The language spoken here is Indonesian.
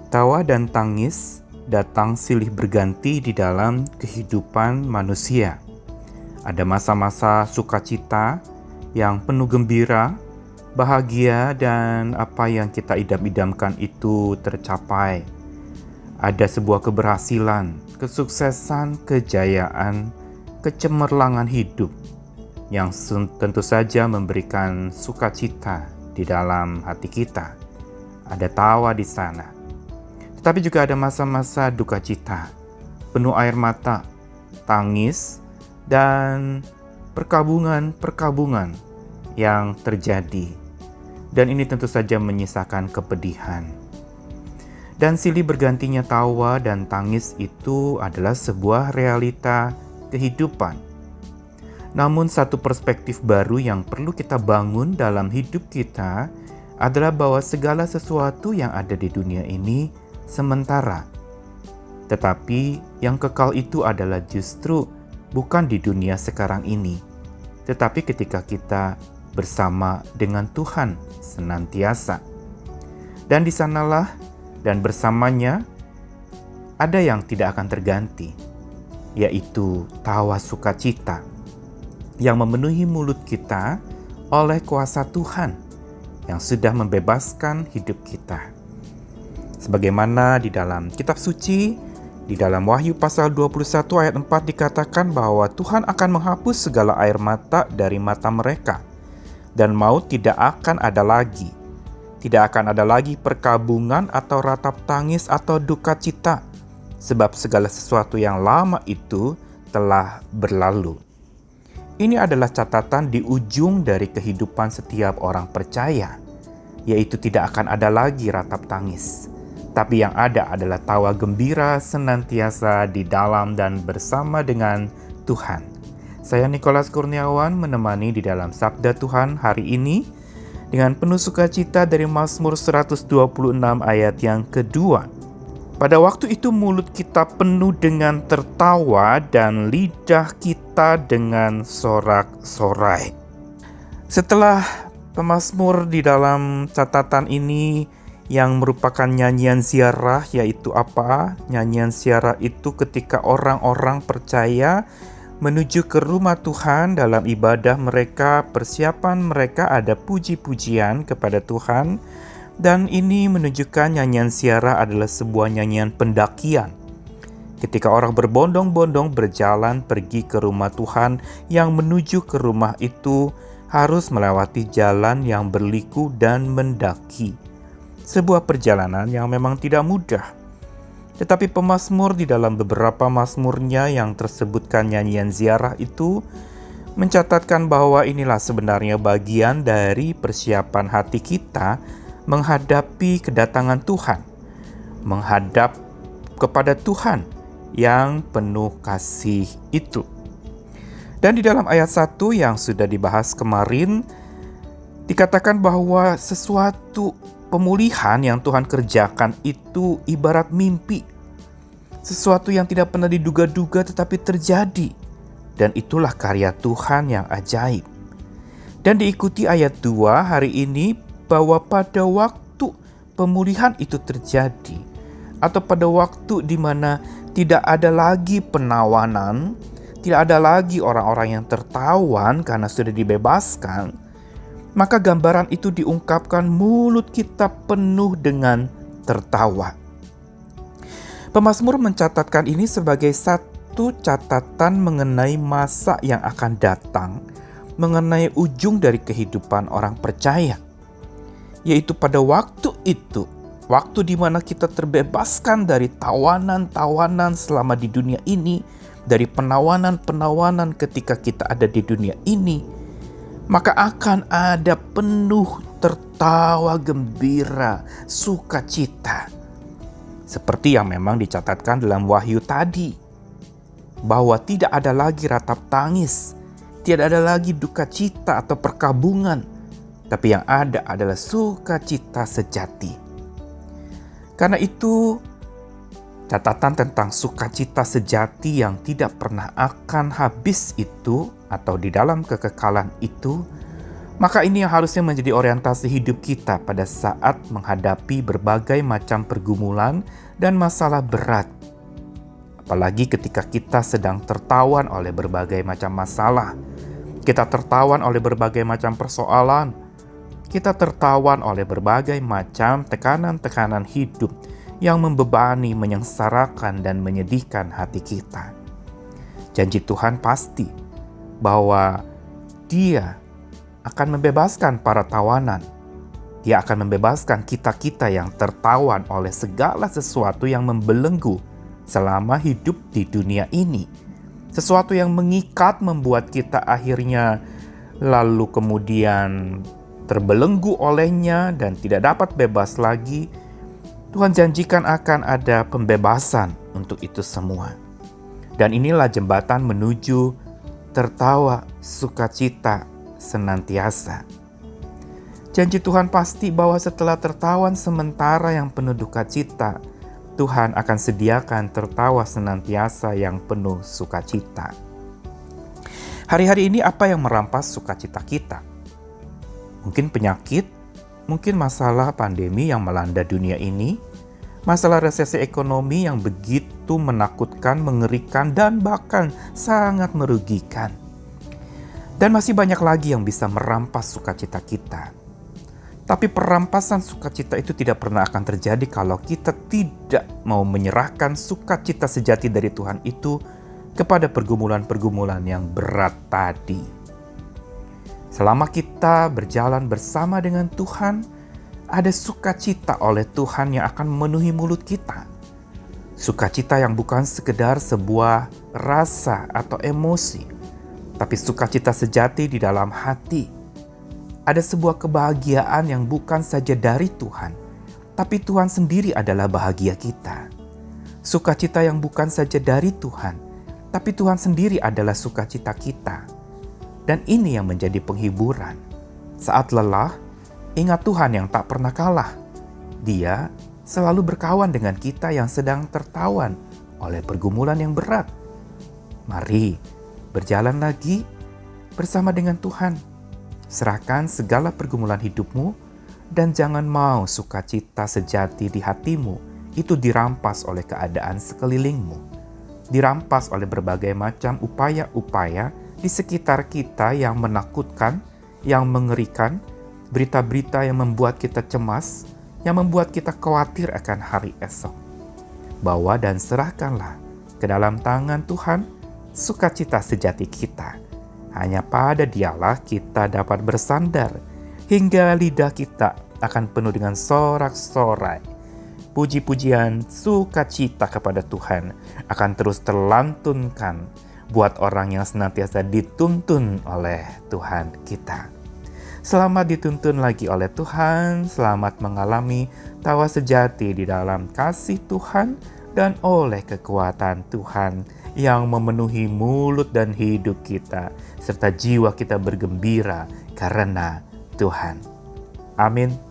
Tawa dan tangis datang silih berganti di dalam kehidupan manusia. Ada masa-masa sukacita yang penuh gembira, bahagia, dan apa yang kita idam-idamkan itu tercapai. Ada sebuah keberhasilan, kesuksesan, kejayaan, kecemerlangan hidup yang tentu saja memberikan sukacita di dalam hati kita. Ada tawa di sana. Tetapi juga ada masa-masa duka cita, penuh air mata, tangis, dan perkabungan-perkabungan yang terjadi. Dan ini tentu saja menyisakan kepedihan. Dan silih bergantinya tawa dan tangis itu adalah sebuah realita kehidupan. Namun satu perspektif baru yang perlu kita bangun dalam hidup kita adalah bahwa segala sesuatu yang ada di dunia ini sementara. Tetapi yang kekal itu adalah justru bukan di dunia sekarang ini, tetapi ketika kita bersama dengan Tuhan senantiasa. Dan di sanalah dan bersamanya ada yang tidak akan terganti, yaitu tawa sukacita yang memenuhi mulut kita oleh kuasa Tuhan yang sudah membebaskan hidup kita. Sebagaimana di dalam kitab suci, di dalam Wahyu pasal 21 ayat 4 dikatakan bahwa Tuhan akan menghapus segala air mata dari mata mereka, dan maut tidak akan ada lagi. Tidak akan ada lagi perkabungan atau ratap tangis atau duka cita, sebab segala sesuatu yang lama itu telah berlalu. Ini adalah catatan di ujung dari kehidupan setiap orang percaya, yaitu tidak akan ada lagi ratap tangis. Tapi yang ada adalah tawa gembira senantiasa di dalam dan bersama dengan Tuhan. Saya Nikolas Kurniawan menemani di dalam Sabda Tuhan hari ini dengan penuh sukacita dari Mazmur 126 ayat yang kedua. Pada waktu itu mulut kita penuh dengan tertawa dan lidah kita dengan sorak-sorai. Setelah pemazmur di dalam catatan ini yang merupakan nyanyian ziarah, yaitu apa? Nyanyian ziarah itu ketika orang-orang percaya menuju ke rumah Tuhan dalam ibadah mereka, persiapan mereka ada puji-pujian kepada Tuhan, dan ini menunjukkan nyanyian ziarah adalah sebuah nyanyian pendakian. Ketika orang berbondong-bondong berjalan pergi ke rumah Tuhan, yang menuju ke rumah itu harus melewati jalan yang berliku dan mendaki. Sebuah perjalanan yang memang tidak mudah. Tetapi pemazmur di dalam beberapa mazmurnya yang tersebutkan nyanyian ziarah itu mencatatkan bahwa inilah sebenarnya bagian dari persiapan hati kita menghadapi kedatangan Tuhan, menghadap kepada Tuhan yang penuh kasih itu. Dan di dalam ayat 1 yang sudah dibahas kemarin, dikatakan bahwa sesuatu pemulihan yang Tuhan kerjakan itu ibarat mimpi. Sesuatu yang tidak pernah diduga-duga tetapi terjadi. Dan itulah karya Tuhan yang ajaib. Dan diikuti ayat 2 hari ini bahwa pada waktu pemulihan itu terjadi, atau pada waktu di mana tidak ada lagi penawanan, tidak ada lagi orang-orang yang tertawan karena sudah dibebaskan, maka gambaran itu diungkapkan mulut kita penuh dengan tertawa. Pemazmur mencatatkan ini sebagai satu catatan mengenai masa yang akan datang, mengenai ujung dari kehidupan orang percaya. Yaitu pada waktu itu, waktu di mana kita terbebaskan dari tawanan-tawanan selama di dunia ini, dari penawanan-penawanan ketika kita ada di dunia ini, maka akan ada penuh tertawa gembira, sukacita. Seperti yang memang dicatatkan dalam Wahyu tadi, bahwa tidak ada lagi ratap tangis, tidak ada lagi duka cita atau perkabungan, tapi yang ada adalah sukacita sejati. Karena itu, catatan tentang sukacita sejati yang tidak pernah akan habis itu, atau di dalam kekekalan itu, Maka ini yang harusnya menjadi orientasi hidup kita pada saat menghadapi berbagai macam pergumulan dan masalah berat. Apalagi ketika kita sedang tertawan oleh berbagai macam masalah. Kita tertawan oleh berbagai macam persoalan. Kita tertawan oleh berbagai macam tekanan-tekanan hidup yang membebani, menyengsarakan, dan menyedihkan hati kita. Janji Tuhan pasti bahwa Dia akan membebaskan para tawanan. Dia akan membebaskan kita-kita yang tertawan oleh segala sesuatu yang membelenggu selama hidup di dunia ini. Sesuatu yang mengikat membuat kita akhirnya lalu kemudian terbelenggu olehnya dan tidak dapat bebas lagi. Tuhan janjikan akan ada pembebasan untuk itu semua. Dan inilah jembatan menuju tertawa sukacita senantiasa. Janji Tuhan pasti bahwa setelah tertawan sementara yang penuh duka cita, Tuhan akan sediakan tertawa senantiasa yang penuh sukacita. Hari-hari ini apa yang merampas sukacita kita? Mungkin penyakit, mungkin masalah pandemi yang melanda dunia ini, masalah resesi ekonomi yang begitu menakutkan, mengerikan, dan bahkan sangat merugikan. Dan masih banyak lagi yang bisa merampas sukacita kita. Tapi perampasan sukacita itu tidak pernah akan terjadi kalau kita tidak mau menyerahkan sukacita sejati dari Tuhan itu kepada pergumulan-pergumulan yang berat tadi. Selama kita berjalan bersama dengan Tuhan, ada sukacita oleh Tuhan yang akan memenuhi mulut kita. Sukacita yang bukan sekedar sebuah rasa atau emosi, tapi sukacita sejati di dalam hati. Ada sebuah kebahagiaan yang bukan saja dari Tuhan, tapi Tuhan sendiri adalah bahagia kita. Sukacita yang bukan saja dari Tuhan, tapi Tuhan sendiri adalah sukacita kita. Dan ini yang menjadi penghiburan. Saat lelah, ingat Tuhan yang tak pernah kalah. Dia selalu berkawan dengan kita yang sedang tertawan oleh pergumulan yang berat. Mari berjalan lagi bersama dengan Tuhan. Serahkan segala pergumulan hidupmu dan jangan mau sukacita sejati di hatimu itu dirampas oleh keadaan sekelilingmu. Dirampas oleh berbagai macam upaya-upaya di sekitar kita yang menakutkan, yang mengerikan, berita-berita yang membuat kita cemas, yang membuat kita khawatir akan hari esok. Bawa dan serahkanlah ke dalam tangan Tuhan sukacita sejati kita. Hanya pada Dialah kita dapat bersandar hingga lidah kita akan penuh dengan sorak-sorai. Puji-pujian sukacita kepada Tuhan akan terus terlantunkan buat orang yang senantiasa dituntun oleh Tuhan kita. Selamat dituntun lagi oleh Tuhan, selamat mengalami tawa sejati di dalam kasih Tuhan dan oleh kekuatan Tuhan yang memenuhi mulut dan hidup kita, serta jiwa kita bergembira karena Tuhan. Amin.